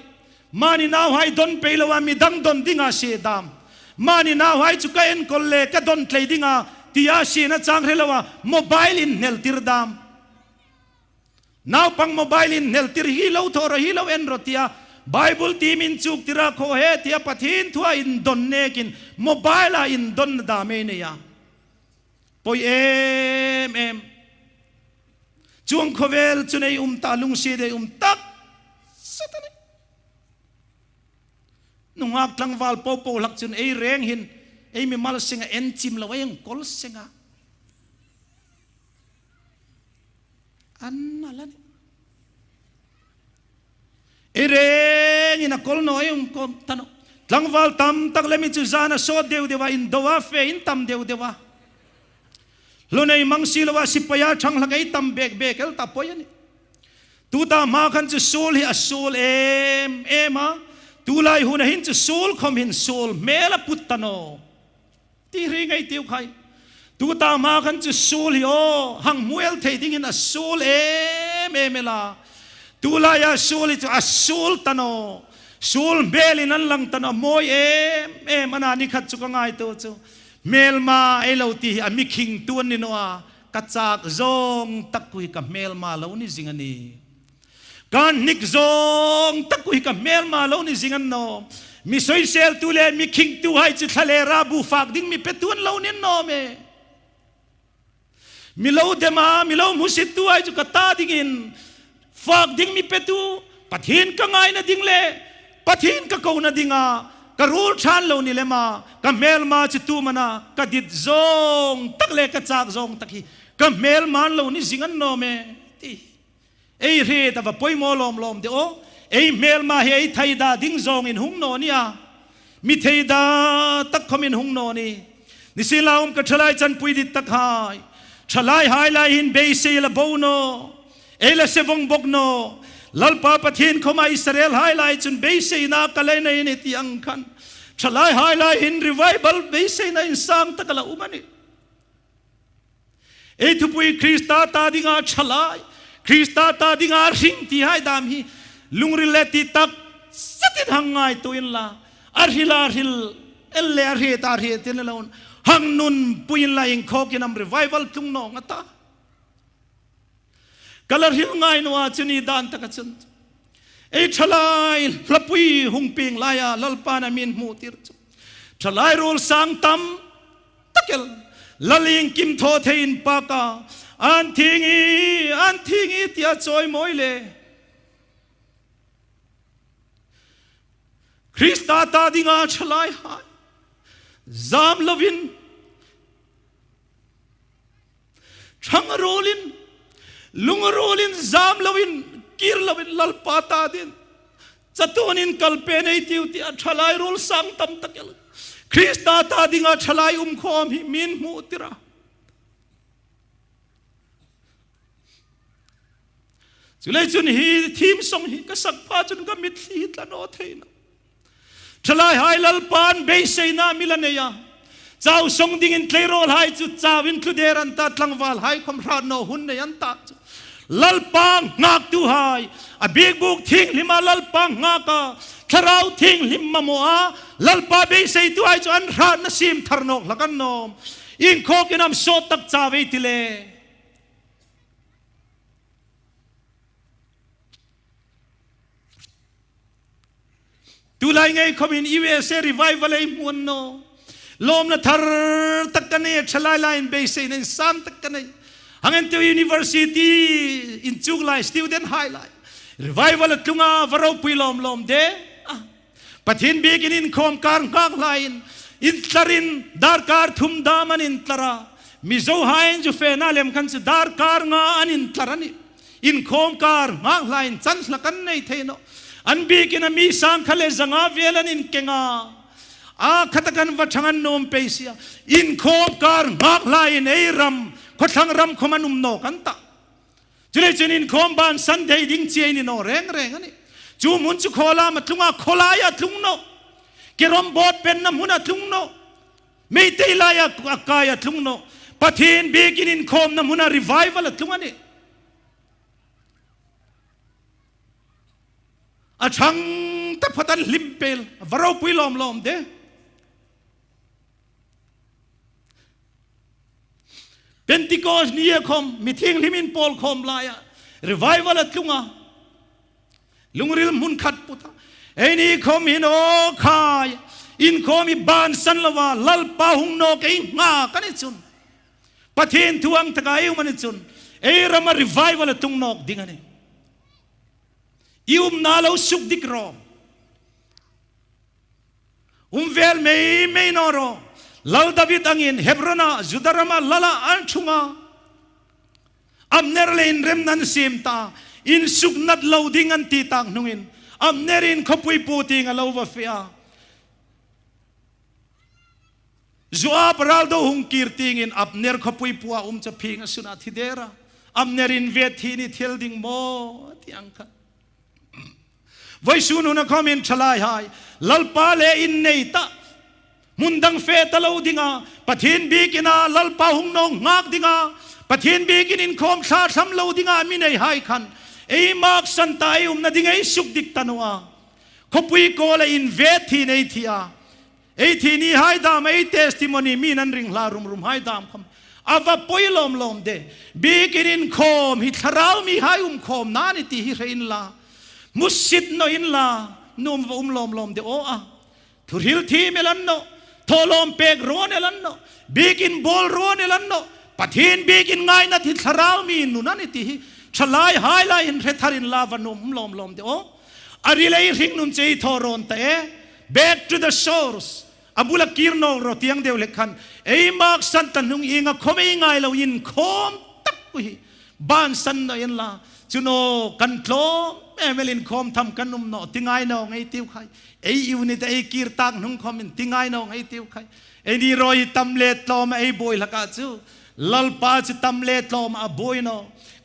มานี่น่าให้ดนเปลวามีดังดนดิ้งอาเชดามมานี่น่าให้จุกเอ็นคนเล่ก็ดนเทลดิ้งอาที่อาเชนะจังเรลวาโมบายลินเนลติรดามน่าปังโมบายลินเนลติรฮีโลทอร์ฮีโลเอ็นรติยาไบเบิลทีมินจุกติระโคเฮติยาปะทินทัวอินดนเนกินโมบายลาอินดนดามเนียปอยเอ็มจวงขวเวลจุนัยตาลุงสีเดตักสัตย์นุ่งอักลังวาลโปโปหลักจุนเร่งหินมีมาลสิงเอ็นจิมละไว้ยังกอลสิงอันนั่นละเร่งหินกอลน้อยกอลตันลังวาลตัมตักเลมิจุจานะโซเดวเดวาอินโดวาเฟอินตัมเดวเดวาลุนัยมังสีลวาสิปยาช่างหลังไอ้ตั้มเบกเอลตาปอยนี่ตูตามาขันจะสูลhiสูลมาตูไลหุนหินจะสูลคอมหินสูลเมลปุตตโนที่เรื่องไอ้เตียวใครตูตามาขันจะสูลhiโอหังมวยลเทดิ้งหินสูลเมลาตูไลสูลจะสูลตโนสูลเบลินันลังตโนมวยมันอันนี้ขัดจุกง่ายตัวจูเมลมาไอเราตีอามิคิงตัวนี่นัวกัจจากจงตักคุยกับเมลมาเรานี่จิงันนี่การนิกจงตักคุยกับเมลมาเรานี่จิงันโนมีสอยเซลตัวเลมีคิงตัวให้จุดทะเลราบูฝากดิ้งมีเป็ดตัวเรานี่โนเมมีเราเดมามีเรามุสิตัวให้จุดกตาดิ้งินฝากดิ้งมีเป็ดตัวปัทหินก็ง่ายนะดิ้งเล่ปัทหินก็เก่านะดิ้งอ่ะก็รู้ชันเรานี่เลยมาก็เมลมาจิตตูมันนะก็ดิดจงตักเล็กก็จากจงตักฮีก็เมลมันเรานี่สิงันโนเมที่เอ้เรแต่ว่าป่วยมอลมเดี๋ยวเอ้เมลมาเฮ้ไทยดาดิ้งจงอินหุงโนนี่อ่ะมีไทยดาตักคอมินหุงโนนี่นี่สิลาก็ฉลายจันปุยดิตักหายฉลายหายลายหินเบยเซลโบโนเอลเซวงบกโนลัลปาปะทินเข้ามาอิสราเอลไฮไลท์จนเบสเซนากัลเลนในที่อังคันฉลายไฮไลท์หินรีไวเบิลเบสเซนาอินสังตะกละอุมันนี่เอทุปุยคริสตาตาดิงาฉลายคริสตาตาดิงาริงที่ให้ดามฮีลุงริเลติตักสติดหังไงตัวอินลาอาร์ฮิลเอลเลอาร์ฮิตาร์ฮิตินละอุนหังนุนปุยนลาอิงโคกินัมรีไวเบิลตุงโนงตากัลหิลง่ายนัวจุนีดานตะกัจจ์เอชลายลับปุยหุงปิงลายาลัลปานามินมูติรจุชลายรูลสังตัมตะเกลลลิงกิมโทเทอินปากาอันทิงอีที่อาจอยมอยเลคริสตาตาดิงาชลายหายจามลวินชังโรลินลุงโรลินจามลวินกิรลวินลัลปาตาดินจัตุนินกัลเปเนติวติอาชลายรูลสังตัมตะเกลคริสตาตาดิงาชลายคอมฮิมินมูติระจุเลยจุนฮีทีมส่งฮีก็สักพาจุนก็มิดฮีตละโนเทนะชลายหายลัลปานเบสเซนามิลาเนียเจ้าส่งดิ่งอินเทโรลหายจุดเจ้าอินคลูเดรันตัดลังวาลหายความราโนหุ่นในอันตัดลัลปังงักตูหายอบิกบุกทิ้งลิมาลัลปังงักคราวทิ้งลิมมาโมอาลัลปาเบสเซตูหายจุอันรานซิมทารนกละกันโนมอินโคกินามโซตักเจ้าเวทิเลตูไลไงคอมินอีเวเซรีไววัลไอมวนโนลมนะทาร์ตักกันเนชลายไลน์เบสในสันตักกันเนฮังเอ็นเตอร์ยูนิเวอร์ซิตี้อินจุกไลน์สติวเดนไฮไลน์รีไววัลตุงาวารอปุยลมเดป ปะทินบีกินอินโคมการกากลายอินตรินดาร์การทุมดามันอินตระมิโซไฮน์จูเฟน่าเลมกันสดาร์การงาอันอินตระนี่อินโคมการงากลายจันทร์ละกันในเทโนอันบีกินมีสังขเลจังอาเวลันอินเกงาขัดกันวัชงันโนมเปเซียอินโคมการงากลายในรัมขดทั้งรัมขมานุมโนกันตาจุเลจุนินโคมบานสันเดย์ดิ้งเจนิโนแรงอันนี้จูมุนจุโคลามาทุงอาโคลายาทุงโนเกรมบอดเป็นน้ำหุนทุงโนไม่เตลายากายทุงโนปะทินบีกินินโคมน้ำหุนรีไวฟ์ละทุงอันนี้อาชังตะพัตันลิมเปลวารปุยลอมเดเป็นติโกสนี่คมมิทิงลิมินโพลคมลายรีไวฟ์ละทุงอาลุงริลมุนขัดปุตาไอ้นี่คมหินโอคายอินคมอิบานสันละวาลัลปาหุงโนกอิงงากันนิจุนปะเทนทวงตะกายมันนิจุนไอ้รามารีไวฟ์ละทุงนกดิ่งอันนี้อิมนาลาสุกดิกรอเวลไม่นอรอลาดาวิดอังอินเฮบรนาจุดารามาลาลาอันชุงาอัมเนรเลนเรมนันเซมตาอินสุกนัดลาวดิ้งอันตีตังนุงินอัมเนรินขบุยปูติงลาววะฟิอาจัวปราลโดหุงกีร์ติงอินอัมเนรขบุยปัวจะพิงสุนัติเดระอัมเนรินเวทีนิเทลดิ้งโมที่อังคัวัยสุนุนคอมินชลายหายลัลปาเลอินเนตะมุนดังเฟตลาวดิ้งาปะทินบีกินาลัลปาหุงนงงากดิ้งาปะทินบีกินินคอมชาชัมลาวดิ้งามินไอหายคันไอ้มากสันตายนาดิ้งไอ้สุกดิกตันวะขบุยโกลอินเวทีในที่ไอ้ที่นี่ให้ดามไอ้เทสติมอนีมีนันริงลารุมให้ดามคำอาว่าปอยลมเดบีกินินคอมฮิตราวมีให้คอมนานิติฮิเรอินลามุสิดโนอินลานุ่มลมเดโอทุริลทีเมลันโนทอลมเปกโรเนลันโนบีกินบอลโรเนลันโนปะทินบีกินไงนัทิตราวมีนุนานิติฉลายหายลายอินเรทารินลาวันนุ่มลมเดโออาริเลย์ริงนุนเจย์ทอรอนเตะ back to the shores อาบุลกีร์โนโรตียงเดียวเล็กขันไอ้มากสันตันนุงอิงะคมอิงไงเราอินคมตักกุยบ้านสันนอินลาจุโนกันโคลเอเมลินคมทำกันนุ่มโนติงไงโนไงติวใครไอ้ยูนิตไอ้กีร์ตังนุงคอมินติงไงโนไงติวใครไอ้นี่รอยตำเล็ดลมไอ้บอยละกาจูลัลปาจิตำเล็ดลมอาบอยโน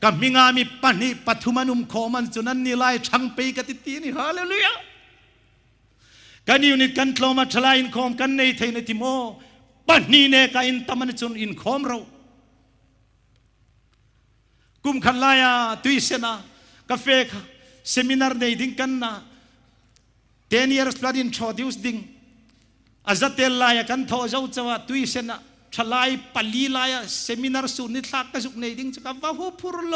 กับมิงามีปันนี่ปัทุมานุมโคมันจุนันนี่ไล่ช่างไปกันติตีนี่ฮาเลลูยากันยูนิตกันโคลมาทลายอินคอมกันในเทนติโมปันนี่เนี่ยกันอินตมันจุนอินคอมเรากุมขันลายตุยเซนากาเฟกเซมินาร์ในดิ้งกันนะ10 years blood introduceดิ้งอาจจะเตลลายกันทอเจ้าจัวตุยเซนาชลายปลีลายเซมินาร์สุนิทลักกระจุกในดิ้งจะกับว่าหูพูรโล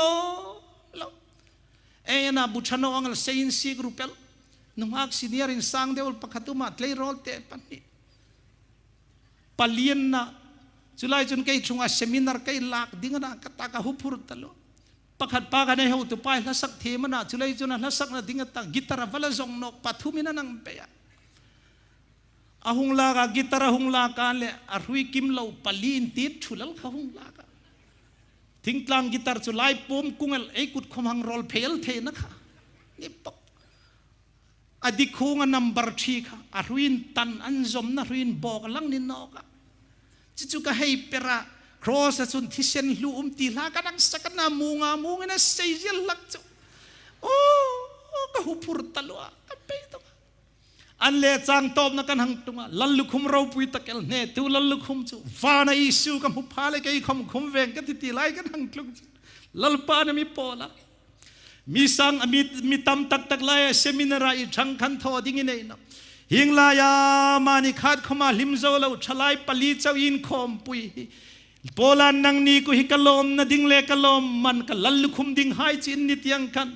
เอ็นะบุชโนอังลเซอินซีกรูเปลนุ่มอักซีเนียร์อินสังเดวลปักตุมาทเลย์โรลเตปันนี่ปลีนนะจุลายจุนเกย์ชงอาเซมินาร์เกย์ลักดิ้งนะกัตตากะหูพูรตลอปักหัดปากในหูตุไปละสักเทมันนะจุลายจุนละสักนะดิ้งตักกีตาร์วัลซงนกปัทุมินันังเปียอาหุงลากากีตาร์หุงลากาเลอารุยกิมเลวปลีนตีดชุลลเขาหุงลากาทิ้งกลางกีตาร์จุลายปมกุ้งเอกุดคมหังรอลเพลเทนะคะนี่ปกอดีคุงนัมบาร์ชีค่ะอารุยตันอันจมนะรุยบอกลังนินนอกะจิจุกะให้เปร่าครอสสุนทิเซนลูตีลากันนังสักนามูงนะเซย์ลักจุโอ้ก็หูพูดตลอดก็ไปตัวอันเลจังตอบนักันหังตุงลัลลุคุมเราปุยตะเกลเนตูลัลลุคุมจูฟานาอิสุกัมหุพาเลกัยคำคุมเวงกันติไลกันหังตุงลัลปานมีปอละมีสังมีตำตักไลเซมินาราอิจังคันทอดิ้งเนนหิงลายามานิขาดขมาลิมโซเลวชลายปลีเจ้าอินคอมปุยโปลันนังนี้กุฮิกลมนาดิ้งเลกลมมันกลัลลุคุมดิ้งหายจินนิตยังกัน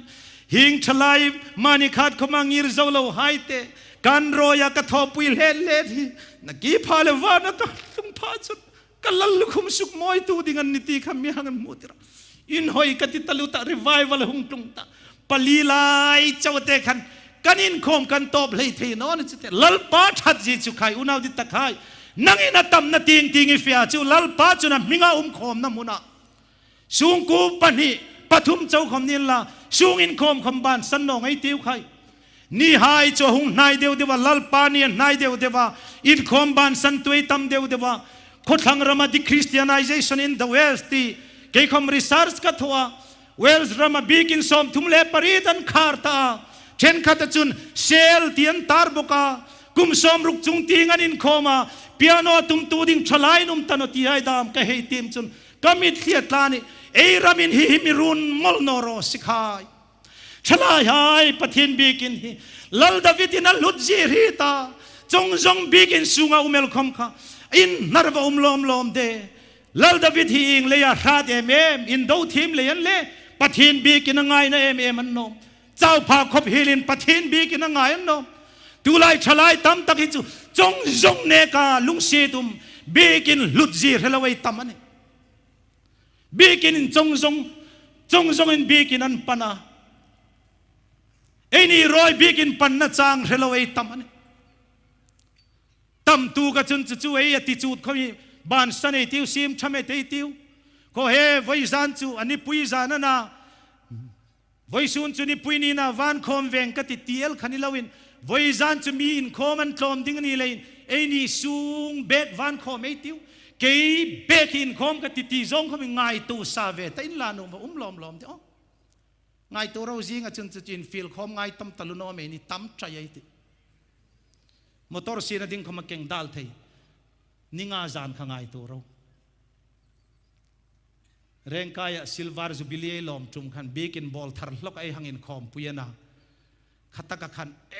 หิงชลายมานิขาดขมางิรโซเลวหายเตกันรอยากระทบปุยเล่ที่นักกีพาเลวานะตัวลุงพาจุดกลัลลุคุมสุกมอยตูดิ้งนิติขมีหังมุตระอินหอยกติตลุตะรีไววัลหุงตุงตะปลีลายเจ้าเตขัน กันอินคมกันตบเลยทีนอนจิตลลปาชัดจีจุใครอุณาวดิตตะไคนังอินตัมนาติงติงอิฟิอาจูลลปาจุนะมิงาคมน้ำมุนะสูงกูปนีปฐุมเจ้าคำนี้ละสูงอินคมคำบานสันนองไอเตียวใครนี่หายจ่อหงนายเดียวเดียวลลปานีนายเดียวเดียวอินคมบานสันตุยตัมเดียวเดียวคนทางรามาดิคริสเตียนไนเซชันอินเดอะเวสตีเกี่ยคำรีเสิร์ชกันทัวเวลส์รามาบิกินสมทุมเลปรีดันคาร์ตาเช่นขัดจุนเซลเตียนตาร์บกากุมสมรุกจุงตีงันอินโคมาพิอาโนตุมตูดิงฉลายนุมตันตีไอดามกะเฮติมจุนกามิดเลียตลานิเอรามินฮิมิรุนมลโนโรสิขายฉลายหายปะเทียนบิกินฮิลลดาวิดินัลลุดจีริตาจงจงบิกินสุงาอุเมลคอมค่ะอินนารวะลอมเดลลดาวิดฮิงเลยาราดเอเมอินดูทีมเลยอันเลปะเทียนบิกินง่ายนะเอเมมันโนเจ้าพาคบฮิลินปะเทียนบิกินง่ายอันโนดูไลฉลายตั้มตะกิจูจงเนกาลุงเสตุมบิกินลุดจีเรลวัยตั้มอันบิกินจงอินบิกินอันปนาไอ้นี่รอยบิกินปันนะจางเรลวัยตั้มอันตั้มตูกะจุนจูไอ้ติจูดเขามีบ้านสันไอติวซิมทำไมติวก็เฮไว้จานจูอันนี้ปุยจานนะไว้ซุนจูนี่ปุยนี่นะวันคอมเวงกติเตียลขันนี่ลาวินไว้จานจูมีอินคอมันคลอมดิ้งนี่เลยไอ้นี่ซุงเบ็ดวันคอมไอติวเกย์เบ็ดอินคอมกติตีจงเขามีง่ายตัวซาเวแต่อินลานุมาลอมเดียวง่ายตัวเราจริงอ่ะจุนจูนฟิลคอมง่ายตั้มตะลุนอเมนี่ตั้มใจไอติมอเตอร์ซีนดิ้งเขามาเก่งดัลเทยนิงาจานข้างไงตัวเราเร่งกายซิลวาร์จูบิลีลอมจุ่มขันเบกินบอลทาร์ล็อกไอหังอินคอมปุยนะขัดตะกันไอ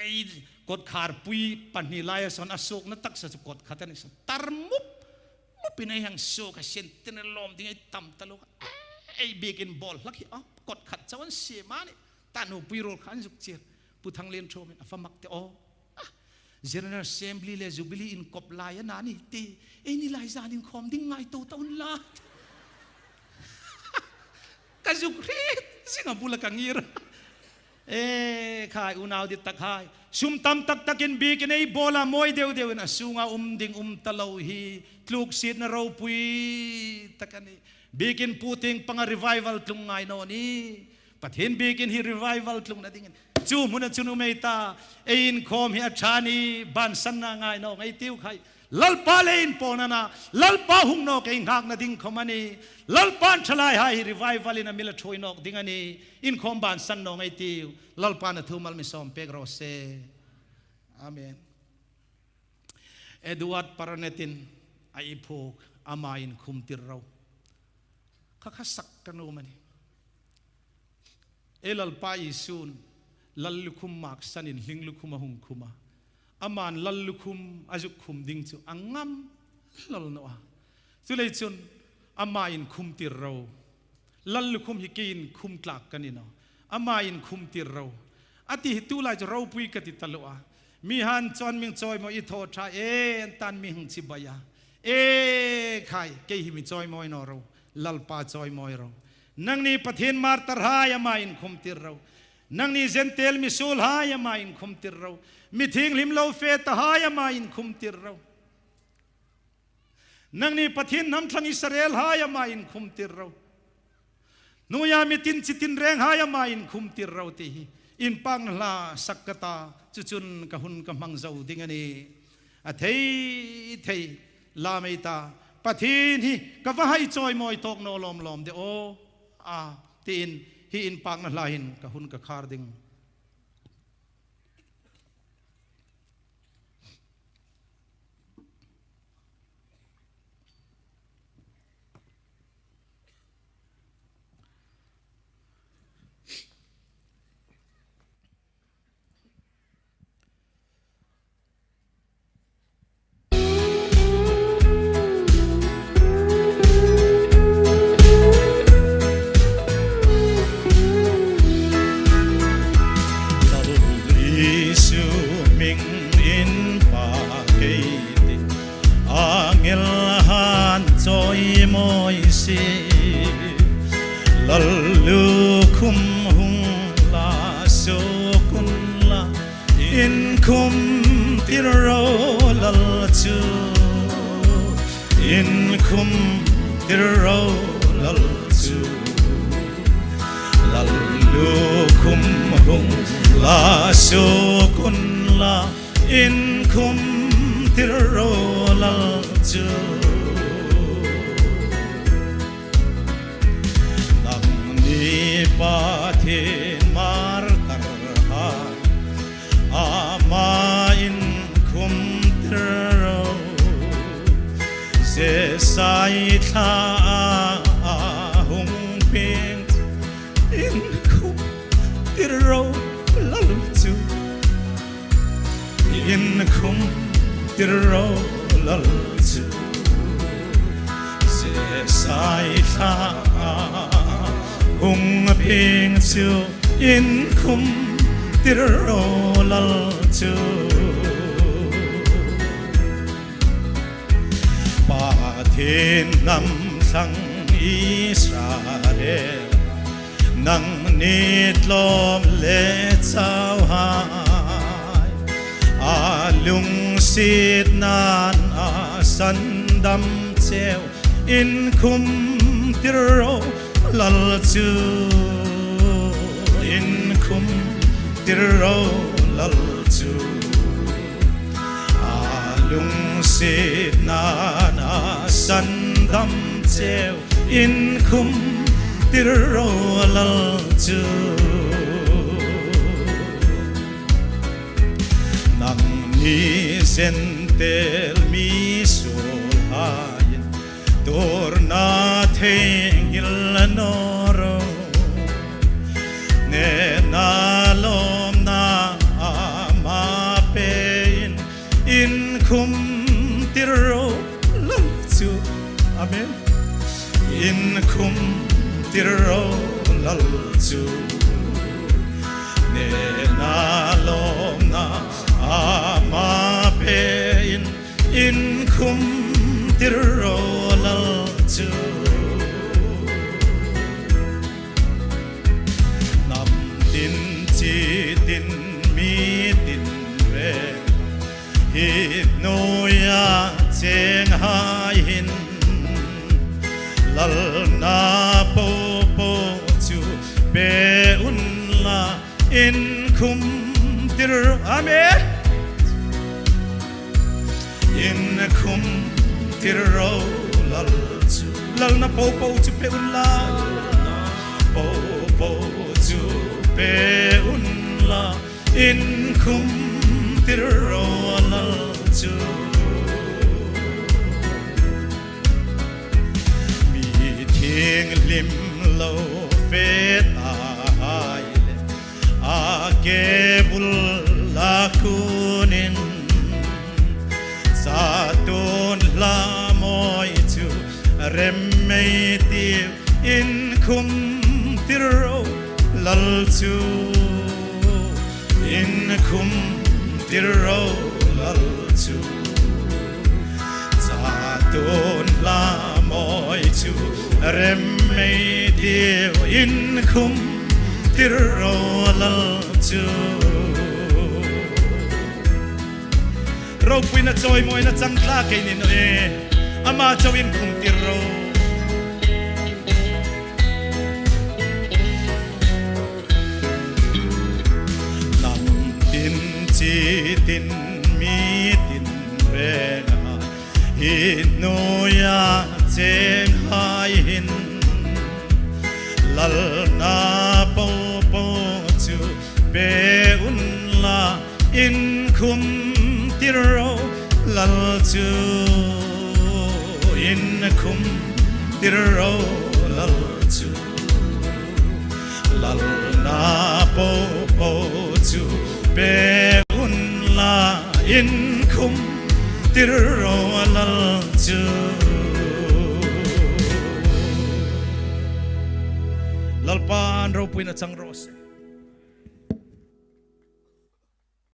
กดขาร์ปุยปันนิลายสันอโศกนัตักสัจกดขัดนี่สันตาร์มุบเป็นไอหังโศกเซนเทนลอมดิ้งไอตั้มตะลุกไอเบกินบอลลักที่กดขัดจวันเสียมานี่ตาหนูปุยโรขันจุกเจียปุทังเลียนโชมินฟ้ามักเตอGeneral Assembly le Jubilee in kop laya nani ti ini lai zan in khom ding ngai to taun la kazukrit singa bula kangir khai unaw dit takhai sum tam tak takin bikin ei bola moi deu na sunga ding talo hi tluk sit na raw pui takani bikin puting pang revival tlung ngai no ni pathin bikin hi revival tlung na dinginจูมุนจูนุเมตาเอ็นคอมเฮียชานีบันสันนางายนองไอติวไข่ลลปาเลนปอนานาลลปาหุงนอกเองหักนาดิ้งคอมานีลลปานชลายหายรีไววัลินามิลช่วยนอกดิ้งอันนี้อินคอมบันสันนองไอติวลลปานทุ่มลมิสอมเปกโรเซอาเมนเอ็ดวาร์ดปาราเนตินไอโพกอามาอินคุมติรเราข้าสักกันโนมันเอลลปาอิซูนลัลลุคุมมากสันินลิงลุคุมหุงคุมาอามันลัลลุคุมอาจุคุมดิ้งจูอังงามลัลโนอาสุเลยจุนอามาอินคุมติรเราลัลลุคุมฮิกินคุมตลักกันนี่เนาะอามาอินคุมติรเราอติฮิตุลายจะเราปุยกติตลอดมีฮันจอนมิงจอยมออิโทชาตันมีหงสิบายาใครเกี่ยหิมิจอยมอยนอเราลัลปาจอยมอยเรานังนี้ประเทศมาร์ตรหายามาอินคุมติรเรานังนี้เซนเทลมิสูลหายามาอินคุมติรเรามิทิงลิมโลเฟตหายามาอินคุมติรเรานังนี้ประเทศน้ำทางอิสราเอลหายามาอินคุมติรเรานูยามิตินจิตินแรงหายามาอินคุมติรเราตีอินปังลาสักกตาจุนกะหุนกะมังเจ้าดิ่งนี้เทยลาเมตาประเทศนี้กะว่าให้จอยมอยตกโนลอมเดโอตีนฮีอินปังนั่นลาหินกะหุนกะคาร์ดิง in khum tir ro lal chu in khum tir ro lal chu lal lu khum hung la so kun la in khum tir ro lal chu nang ni pa thiên mar tar ha ama in khum tir ro se sai tha hung ping in khum tir ro lal chu in khum tir ro lal chu se sai tha hung ping chu in khum tir ro lal chu pa thiên năm sang Israel nang nit lom le chau hai alung sit nan a san dam cheu in khum tir ro lal chu in khum tir ro lal chu alung sit nan a san dam cheu in khum tir ro lal chu nang ni sen tel mi sul hain tor na theng il noro ne na lom na ma pein in khum tir ro lal chu amen in khum tir ro lal chu ne na lom na ma pein in khum tir ro lal chu nam tin chi tin mi tin ve hi no ya cheng hai hin lal na po po chu be un la in khum tir amen in khum tir ro lal chu lal na po po chu be un la po po chu be un la in khum tir ro lal chu mi thiêng lim lo pe ai a ke bul la kunin sa ton la moi chu rem mei ti in khum tir ro lal chu in khum tir ro lal chu sa ton la moi chu rem mei ti in khum tir ro lal chu ro pui na choi moi na chang tla ke ni no e ama chawin khum tir ro nam tin chi tin mi tin ve na hi no ya cheng hai hin lal na po po chu be un la in khum tir ro lal chu in khum tir ro lal chu lal na po po chu be un la in khum tir ro lal chu lalpan ro pui na chang ro se